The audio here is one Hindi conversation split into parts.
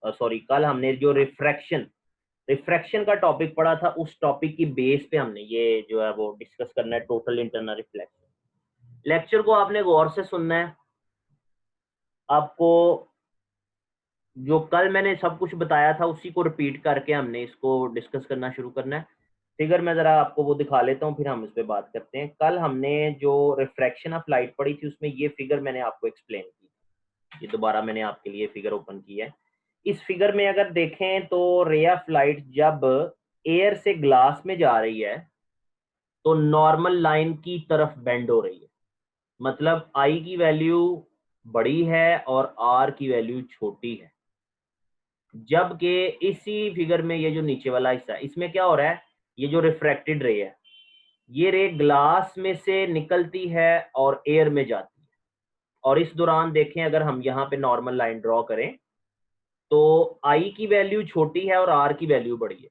सॉरी कल हमने जो रिफ्रैक्शन का टॉपिक पढ़ा था, उस टॉपिक की बेस पे हमने ये जो है वो डिस्कस करना है, टोटल इंटरनल रिफ्लेक्शन। लेक्चर को आपने गौर से सुनना है। आपको जो कल मैंने सब कुछ बताया था उसी को रिपीट करके हमने इसको डिस्कस करना शुरू करना है। फिगर मैं जरा आपको वो दिखा लेता हूँ, फिर हम इस पे बात करते हैं। कल हमने जो रिफ्रैक्शन ऑफ लाइट पढ़ी थी उसमें ये फिगर मैंने आपको एक्सप्लेन की। ये दोबारा मैंने आपके लिए फिगर ओपन की है। इस फिगर में अगर देखें तो रे ऑफ लाइट जब एयर से ग्लास में जा रही है तो नॉर्मल लाइन की तरफ बेंड हो रही है। मतलब आई की वैल्यू बड़ी है और आर की वैल्यू छोटी है। जबकि इसी फिगर में ये जो नीचे वाला हिस्सा है, इसमें क्या हो रहा है, ये जो रिफ्रैक्टेड रे है, ये रे ग्लास में से निकलती है और एयर में जाती है। और इस दौरान देखें, अगर हम यहाँ पे नॉर्मल लाइन ड्रॉ करें तो आई की वैल्यू छोटी है और आर की वैल्यू बड़ी है।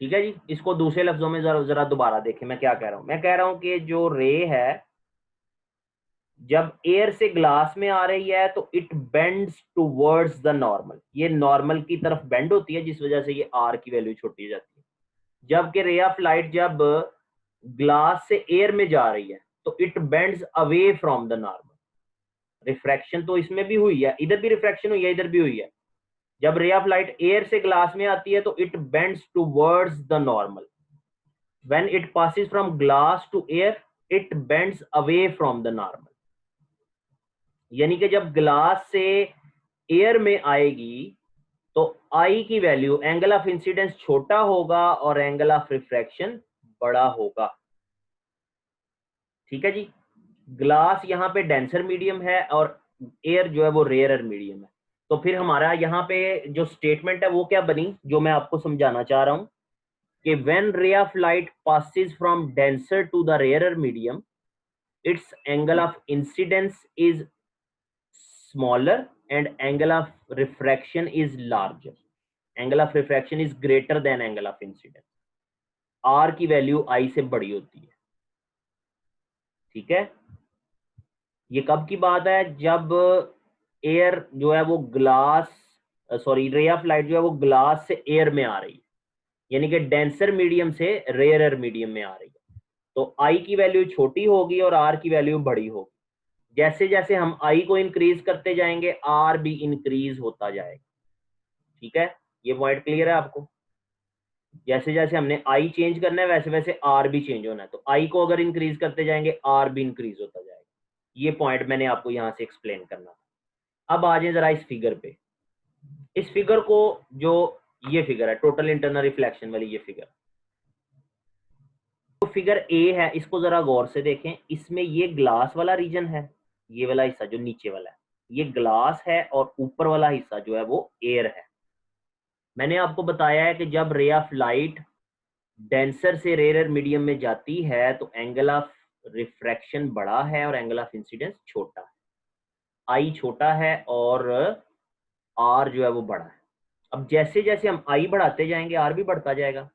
ठीक है जी। इसको दूसरे लफ्जों में जरा जरा दोबारा देखें मैं क्या कह रहा हूं। मैं कह रहा हूं कि जो रे है जब एयर से ग्लास में आ रही है तो it bends towards the normal, ये नॉर्मल की तरफ बेंड होती है, जिस वजह से ये आर की वैल्यू छोटी हो जाती है। जबकि रे ऑफ लाइट जब ग्लास से एयर में जा रही है तो it bends away from the normal. Refraction तो इसमें भी हुई है, इधर भी रिफ्रैक्शन हुई है, इधर भी हुई है। जब रे ऑफ लाइट एयर से ग्लास में आती है तो it bends towards the normal. When it passes from glass to air it bends away from the normal. यानी कि जब ग्लास से एयर में आएगी तो आई की वैल्यू, एंगल ऑफ इंसिडेंस छोटा होगा और एंगल ऑफ रिफ्रैक्शन बड़ा होगा। ठीक है जी। ग्लास यहाँ पे डेंसर मीडियम है और एयर जो है वो रेयरर मीडियम है। तो फिर हमारा यहाँ पे जो स्टेटमेंट है वो क्या बनी, जो मैं आपको समझाना चाह रहा हूँ कि when ray of light passes from denser to the rarer medium its angle of incidence is smaller and angle of refraction is larger. Angle of refraction is greater than angle of incidence. R की वैल्यू I से बड़ी होती है। ठीक है। ये कब की बात है, जब एयर जो है वो ग्लास, सॉरी रे ऑफ लाइट जो है वो ग्लास से एयर में आ रही है, यानी कि डेंसर मीडियम से रेयरर मीडियम में आ रही है। तो आई की वैल्यू छोटी होगी और आर की वैल्यू बड़ी होगी। जैसे जैसे हम आई को इंक्रीज करते जाएंगे आर भी इंक्रीज होता जाएगा। ठीक है। ये पॉइंट क्लियर है आपको। जैसे जैसे हमने आई चेंज करना है वैसे वैसे आर भी चेंज होना है। तो आई को अगर इंक्रीज करते जाएंगे आर भी इंक्रीज होता जाएगा। ये पॉइंट मैंने आपको यहां से एक्सप्लेन करना था। अब आ जाए जरा इस फिगर पे। इस फिगर को, जो ये फिगर है टोटल इंटरनल रिफ्लेक्शन वाली ये फिगर, तो फिगर ए है, इसको जरा गौर से देखें। इसमें ये ग्लास वाला रीजन है, ये वाला हिस्सा जो नीचे वाला है ये ग्लास है और ऊपर वाला हिस्सा जो है वो एयर है। मैंने आपको बताया है कि जब रे ऑफ लाइट डेंसर से रेयर मीडियम में जाती है तो एंगल ऑफ रिफ्रैक्शन बड़ा है और एंगल ऑफ इंसिडेंस छोटा है। आई छोटा है और आर जो है वो बड़ा है। अब जैसे जैसे हम आई बढ़ाते जाएंगे आर भी बढ़ता जाएगा।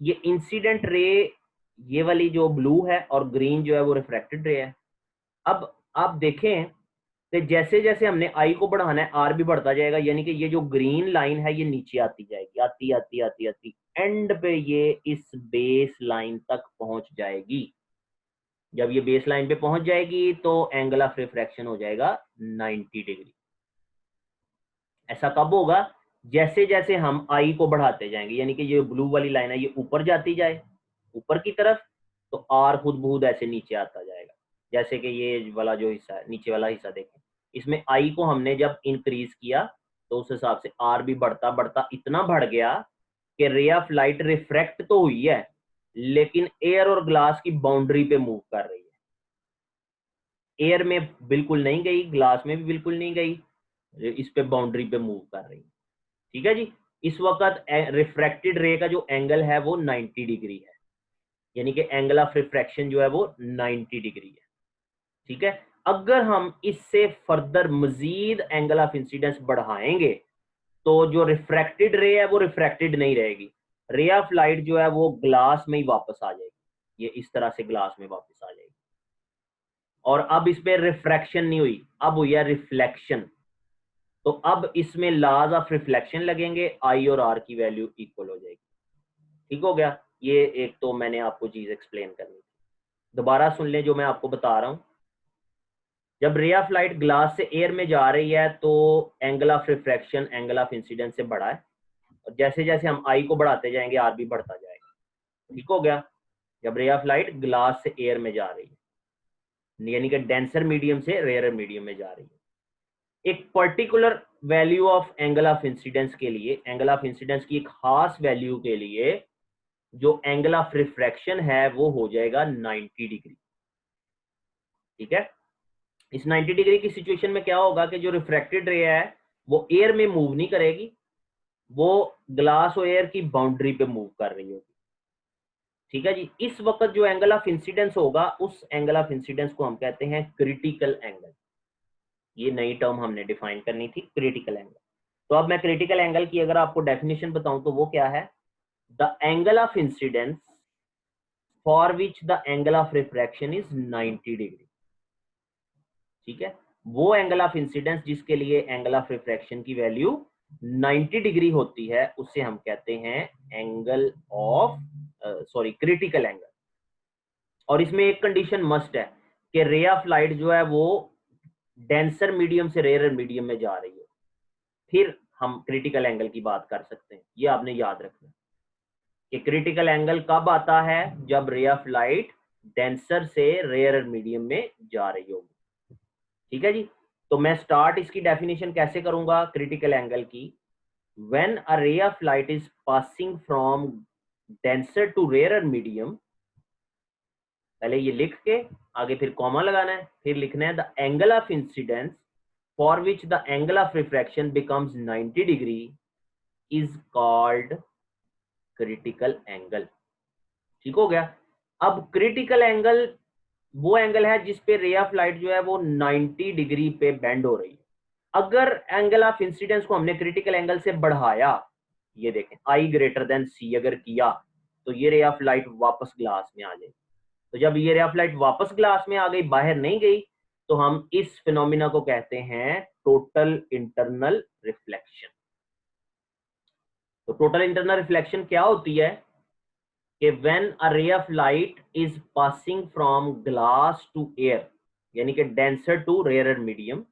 ये इंसिडेंट रे ये वाली जो ब्लू है और ग्रीन जो है वो रिफ्रैक्टेड रे है। अब आप देखें कि जैसे जैसे हमने आई को बढ़ाना है आर भी बढ़ता जाएगा, यानी कि ये जो ग्रीन लाइन है ये नीचे आती जाएगी, आती आती आती आती एंड पे ये इस बेस लाइन तक पहुंच जाएगी। जब ये बेस लाइन पे पहुंच जाएगी तो एंगल ऑफ रिफ्रैक्शन हो जाएगा 90 डिग्री। ऐसा कब होगा, जैसे जैसे हम आई को बढ़ाते जाएंगे, यानी कि ये ब्लू वाली लाइन है ये ऊपर जाती जाए ऊपर की तरफ, तो आर खुद ब खुद ऐसे नीचे आता जाएगा। जैसे कि ये वाला जो हिस्सा है नीचे वाला हिस्सा देखें, इसमें आई को हमने जब इंक्रीज किया तो उस हिसाब से आर भी बढ़ता बढ़ता इतना बढ़ गया कि रे ऑफ लाइट रिफ्रैक्ट तो हुई है लेकिन एयर और ग्लास की बाउंड्री पे मूव कर रही है। एयर में बिल्कुल नहीं गई, ग्लास में भी बिल्कुल नहीं गई, इस पे बाउंड्री पे मूव कर रही है। ठीक है जी। इस वक्त रिफ्रैक्टेड रे का जो एंगल है वो 90 डिग्री है, यानी कि एंगल ऑफ रिफ्रैक्शन जो है वो 90 डिग्री है। ठीक है। अगर हम इससे फर्दर मजीद एंगल ऑफ इंसिडेंस बढ़ाएंगे तो जो रिफ्रैक्टेड रे है वो रिफ्रैक्टेड नहीं रहेगी, रे ऑफ लाइट जो है वो ग्लास में ही वापस आ जाएगी, ये इस तरह से ग्लास में वापस आ जाएगी। और अब इस पे रिफ्रैक्शन नहीं हुई, अब हुई है रिफ्लेक्शन। तो अब इसमें लॉज ऑफ रिफ्लेक्शन लगेंगे, आई और आर की वैल्यू इक्वल हो जाएगी। ठीक हो गया। ये एक तो मैंने आपको चीज एक्सप्लेन करनी थी, दोबारा सुन लें जो मैं आपको बता रहा हूं। जब रे ऑफ लाइट ग्लास से एयर में जा रही है तो angle of refraction angle of incidence से बड़ा है, और जैसे जैसे हम आई को बढ़ाते जाएंगे आर भी बढ़ता जाएगा। ठीक हो गया। जब रे ऑफ लाइट ग्लास से एयर में जा रही है, यानी कि डेंसर मीडियम से रेयर मीडियम में जा रही है, एक particular value of angle of incidence के लिए, एंगल ऑफ इंसिडेंस की एक खास वैल्यू के लिए जो एंगल ऑफ रिफ्रैक्शन है वो हो जाएगा 90 डिग्री। ठीक है। इस 90 डिग्री की सिचुएशन में क्या होगा कि जो रिफ्रैक्टेड रे है वो एयर में मूव नहीं करेगी, वो ग्लास और एयर की बाउंड्री पे मूव कर रही होगी। ठीक है जी। इस वक्त जो एंगल ऑफ इंसिडेंस होगा उस एंगल ऑफ इंसिडेंस को हम कहते हैं क्रिटिकल एंगल। ये नई टर्म हमने डिफाइन करनी थी, क्रिटिकल एंगल। तो अब मैं क्रिटिकल एंगल की अगर आपको डेफिनेशन बताऊं तो वो क्या है, the angle of incidence for which the angle of refraction is 90 degree. ठीक है। वो एंगल ऑफ इंसिडेंस जिसके लिए एंगल ऑफ रिफ्रैक्शन की वैल्यू 90 डिग्री होती है उसे हम कहते हैं एंगल ऑफ क्रिटिकल एंगल। और इसमें एक कंडीशन मस्ट है कि रे ऑफ लाइट जो है वो डेंसर मीडियम से रेयर मीडियम में जा रही है, फिर हम क्रिटिकल एंगल की बात कर सकते हैं। ये आपने याद रखना कि क्रिटिकल एंगल कब आता है, जब रे ऑफ लाइट डेंसर से रेयर मीडियम में जा रही होगी। ठीक है जी। तो मैं स्टार्ट इसकी डेफिनेशन कैसे करूंगा क्रिटिकल एंगल की, when a ray of light is passing from denser to rare medium, पहले ये लिख के आगे फिर कॉमा लगाना है, फिर लिखना है the angle of incidence for which the angle of refraction becomes 90 degree is called critical angle. ठीक हो गया। अब क्रिटिकल एंगल वो एंगल है जिसपे रे ऑफ लाइट जो है वो 90 डिग्री पे बेंड हो रही है। अगर एंगल ऑफ इंसिडेंस को हमने क्रिटिकल एंगल से बढ़ाया, ये देखें आई ग्रेटर देन सी अगर किया, तो ये रे ऑफ लाइट वापस ग्लास में आ जाएगी। तो जब ये रे ऑफ लाइट वापस ग्लास में आ गई, बाहर नहीं गई, तो हम इस फिनोमिना को कहते हैं टोटल इंटरनल रिफ्लेक्शन। तो टोटल इंटरनल रिफ्लेक्शन क्या होती है कि when a ray of light is passing from glass to air, यानी कि denser to rare medium,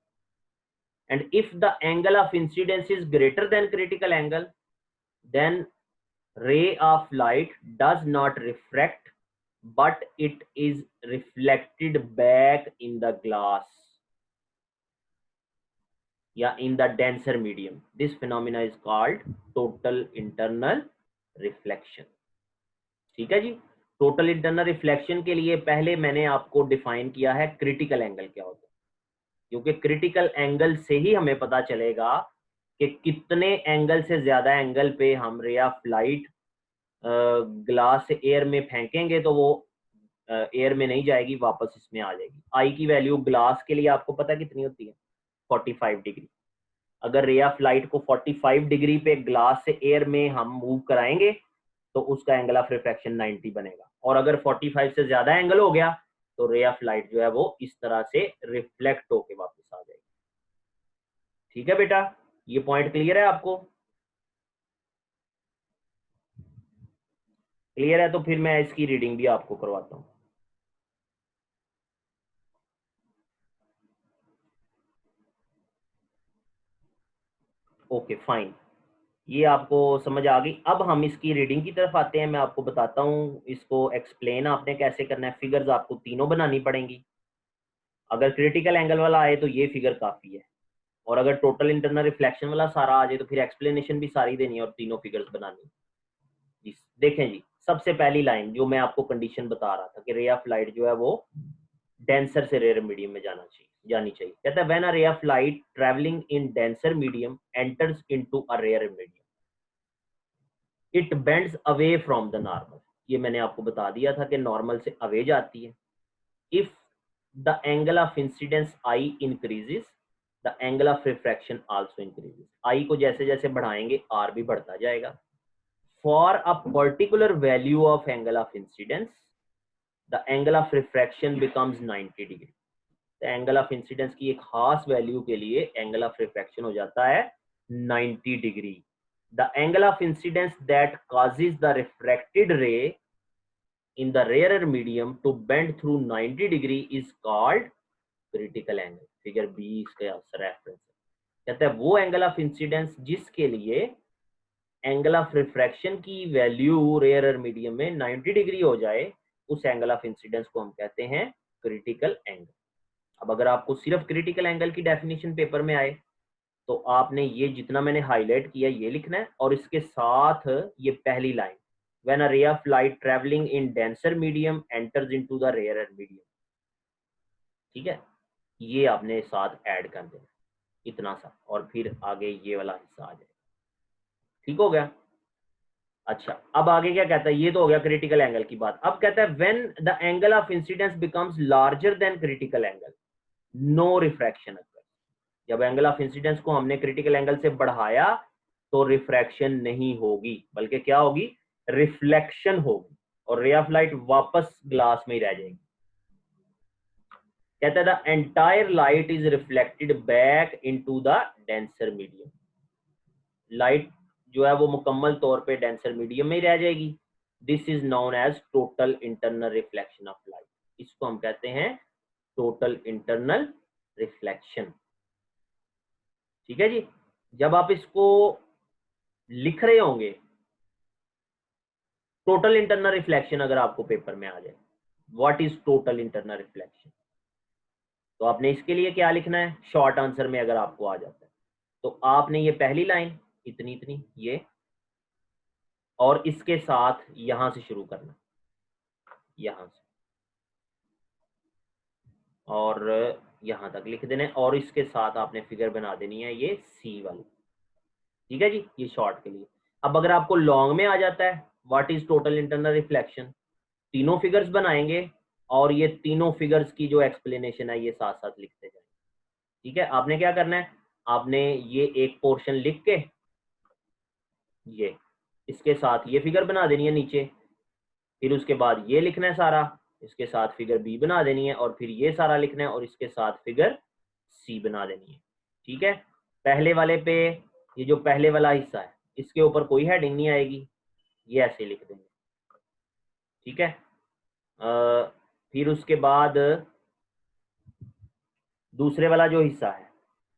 and if the angle of incidence is greater than critical angle, then ray of light does not refract, but it is reflected back in the glass या in the denser medium. This phenomena is called total internal reflection. ठीक है जी। टोटल इंटरनल रिफ्लेक्शन के लिए पहले मैंने आपको डिफाइन किया है क्रिटिकल एंगल क्या होता है, क्योंकि क्रिटिकल एंगल से ही हमें पता चलेगा कि कितने एंगल से ज्यादा एंगल पे हम रे ऑफ लाइट ग्लास से एयर में फेंकेंगे तो वो एयर में नहीं जाएगी, वापस इसमें आ जाएगी। आई की वैल्यू ग्लास के लिए आपको पता कितनी होती है, 45 डिग्री। अगर रे ऑफ लाइट को 45 डिग्री पे ग्लास से एयर में हम मूव कराएंगे तो उसका एंगल ऑफ रिफ्रैक्शन 90 बनेगा। और अगर 45 से ज्यादा एंगल हो गया तो रे ऑफ लाइट जो है वो इस तरह से रिफ्लेक्ट होके वापस आ जाएगी। ठीक है बेटा, ये पॉइंट क्लियर है आपको? क्लियर है तो फिर मैं इसकी रीडिंग भी आपको करवाता हूँ। ओके फाइन, ये आपको समझ आ गई। अब हम इसकी रीडिंग की तरफ आते हैं। मैं आपको बताता हूँ इसको एक्सप्लेन आपने कैसे करना है। फिगर्स आपको तीनों बनानी पड़ेंगी। अगर क्रिटिकल एंगल वाला आए तो ये फिगर काफी है, और अगर टोटल इंटरनल रिफ्लेक्शन वाला सारा आ जाए तो फिर एक्सप्लेनेशन भी सारी देनी है और तीनों फिगर्स बनानी जी। देखें जी, सबसे पहली लाइन जो मैं आपको कंडीशन बता रहा था कि रे ऑफ लाइट जो है वो डेंसर से रेयर मीडियम में जानी चाहिए। कहता है when a ray of light travelling in denser medium enters into a rarer medium, it bends away from the normal. ये मैंने आपको बता दिया था कि नॉर्मल से अवे जाती है। If the angle of incidence i increases, the angle of refraction also increases. I को जैसे जैसे बढ़ाएंगे आर भी बढ़ता जाएगा। For a particular value of angle of incidence, the angle of refraction becomes 90 degree. तो एंगल ऑफ इंसिडेंस की एक खास वैल्यू के लिए एंगल ऑफ रिफ्रैक्शन हो जाता है 90 degree. The angle of incidence that causes the refracted रे in the rarer medium to bend through 90 degree is called critical angle। Figure 20 का रेफरेंस कहता है वो एंगल ऑफ इंसिडेंस जिसके लिए एंगल ऑफ रिफ्रैक्शन की वैल्यू रेयर मीडियम में 90 डिग्री हो जाए, उस एंगल ऑफ इंसिडेंस को हम कहते हैं क्रिटिकल एंगल। अब अगर आपको सिर्फ क्रिटिकल एंगल की डेफिनेशन पेपर में आए तो आपने ये जितना मैंने हाईलाइट किया ये लिखना है, और इसके साथ ये पहली line, when a ray of light traveling in denser medium enters into the rarer medium, ठीक है, ये आपने साथ ऐड कर देना इतना सा, और फिर आगे ये वाला हिस्सा आ जाए। ठीक हो गया। अच्छा, अब आगे क्या कहता है, ये तो हो गया क्रिटिकल एंगल की बात। अब कहता है when the angle of incidence becomes larger than critical angle no refraction occur. जब एंगल ऑफ इंसिडेंस को हमने क्रिटिकल एंगल से बढ़ाया तो रिफ्रैक्शन नहीं होगी, बल्कि क्या होगी, रिफ्लेक्शन होगी, और रे ऑफ लाइट वापस ग्लास में ही रह जाएगी। कहता है the entire light is reflected back into the denser medium. Light जो है वो मुकम्मल तौर पे डेंसर मीडियम में ही रह जाएगी। This is known as total internal reflection of light. इसको हम कहते हैं टोटल इंटरनल रिफ्लेक्शन। ठीक है जी। जब आप इसको लिख रहे होंगे, टोटल इंटरनल रिफ्लेक्शन अगर आपको पेपर में आ जाए, what is total internal reflection, तो आपने इसके लिए क्या लिखना है, शॉर्ट आंसर में अगर आपको आ जाता है तो आपने ये पहली लाइन इतनी इतनी ये, और इसके साथ यहां से शुरू करना, यहां से और यहां तक लिख देना, और इसके साथ आपने फिगर बना देनी है ये सी वाली। ठीक है जी, ये शॉर्ट के लिए। अब अगर आपको लॉन्ग में आ जाता है, what is total internal reflection, तीनों फिगर्स बनाएंगे और ये तीनों फिगर्स की जो एक्सप्लेनेशन है ये साथ साथ लिखते जाएंगे। ठीक है, आपने क्या करना है, आपने ये एक पोर्शन लिख के ये इसके साथ ये फिगर बना देनी है नीचे, फिर उसके बाद ये लिखना है सारा, इसके साथ फिगर बी बना देनी है, और फिर ये सारा लिखना है और इसके साथ फिगर सी बना देनी है। ठीक है, पहले वाले पे ये जो पहले वाला हिस्सा है इसके ऊपर कोई हेडिंग नहीं आएगी, ये ऐसे लिख देंगे। ठीक है, फिर उसके बाद दूसरे वाला जो हिस्सा है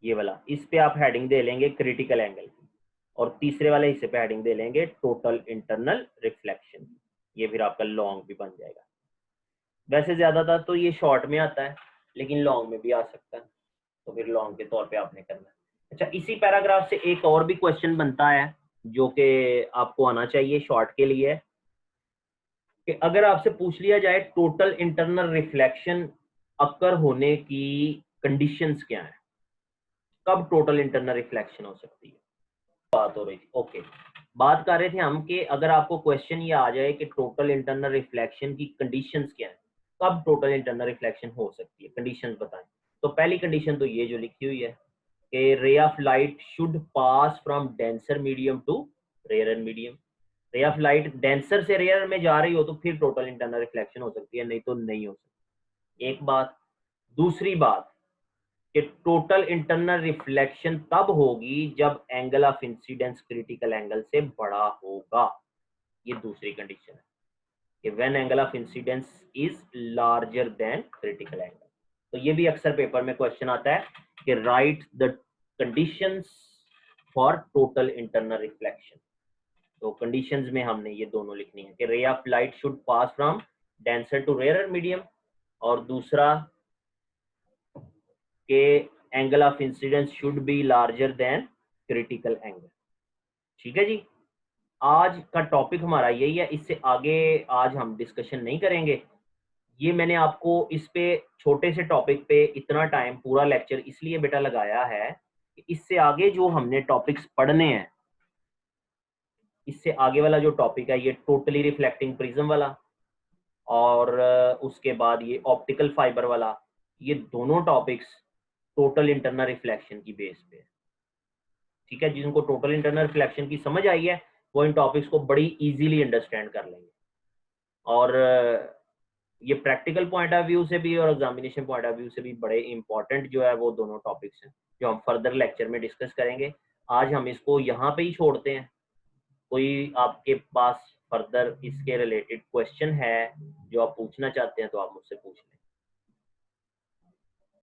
ये वाला, इस पे आप हेडिंग दे लेंगे क्रिटिकल एंगल की, और तीसरे वाले हिस्से पे हेडिंग दे लेंगे टोटल इंटरनल रिफ्लेक्शन। ये फिर आपका लॉन्ग भी बन जाएगा। वैसे ज्यादातर तो ये शॉर्ट में आता है, लेकिन लॉन्ग में भी आ सकता है, तो फिर लॉन्ग के तौर पे आपने करना है। अच्छा, इसी पैराग्राफ से एक और भी क्वेश्चन बनता है जो कि आपको आना चाहिए शॉर्ट के लिए, कि अगर आपसे पूछ लिया जाए टोटल इंटरनल रिफ्लेक्शन अकर होने की कंडीशंस क्या है, कब टोटल इंटरनल रिफ्लेक्शन हो सकती है, बात हो रही थी। ओके, बात कर रहे थे हम कि अगर आपको क्वेश्चन ये आ जाए कि टोटल इंटरनल रिफ्लेक्शन की कंडीशंस क्या है, कब टोटल इंटरनल रिफ्लेक्शन हो सकती है, कंडीशंस बताएं। तो पहली कंडीशन तो ये जो लिखी हुई है कि ray of light should pass from denser medium to rare medium. Ray of light denser से रेयर में जा रही हो तो फिर टोटल इंटरनल रिफ्लेक्शन हो सकती है, नहीं तो नहीं हो सकती। एक बात। दूसरी बात कि टोटल इंटरनल रिफ्लेक्शन तब होगी जब angle of incidence critical angle से बड़ा होगा। ये दूसरी कंडीशन है कि when angle of incidence is larger than critical angle. तो ये भी अक्सर पेपर में क्वेश्चन आता है कि right the conditions for total internal reflection. तो कंडीशंस में हमने ये दोनों लिखनी है कि ray of light should pass from denser to rare medium, और दूसरा के angle of incidence should be larger than critical angle. ठीक है जी, आज का टॉपिक हमारा यही है, इससे आगे आज हम डिस्कशन नहीं करेंगे। ये मैंने आपको इस पे छोटे से टॉपिक पे इतना टाइम पूरा लेक्चर इसलिए बेटा लगाया है कि इससे आगे जो हमने टॉपिक्स पढ़ने हैं, इससे आगे वाला जो टॉपिक है ये टोटली रिफ्लेक्टिंग प्रिज्म वाला, और उसके बाद ये ऑप्टिकल फाइबर वाला, ये दोनों टॉपिक्स टोटल इंटरनल रिफ्लेक्शन की बेस पे। ठीक है, जिनको टोटल इंटरनल रिफ्लेक्शन की समझ आई है वो इन टॉपिक्स को बड़ी इजीली अंडरस्टैंड कर लेंगे। और ये प्रैक्टिकल पॉइंट ऑफ व्यू से भी और एग्जामिनेशन पॉइंट ऑफ व्यू से भी बड़े इंपॉर्टेंट जो है वो दोनों टॉपिक्स हैं जो हम फर्दर लेक्चर में डिस्कस करेंगे। आज हम इसको यहाँ पे ही छोड़ते हैं। कोई आपके पास फर्दर इसके रिलेटेड क्वेश्चन है जो आप पूछना चाहते हैं तो आप मुझसे पूछ लें।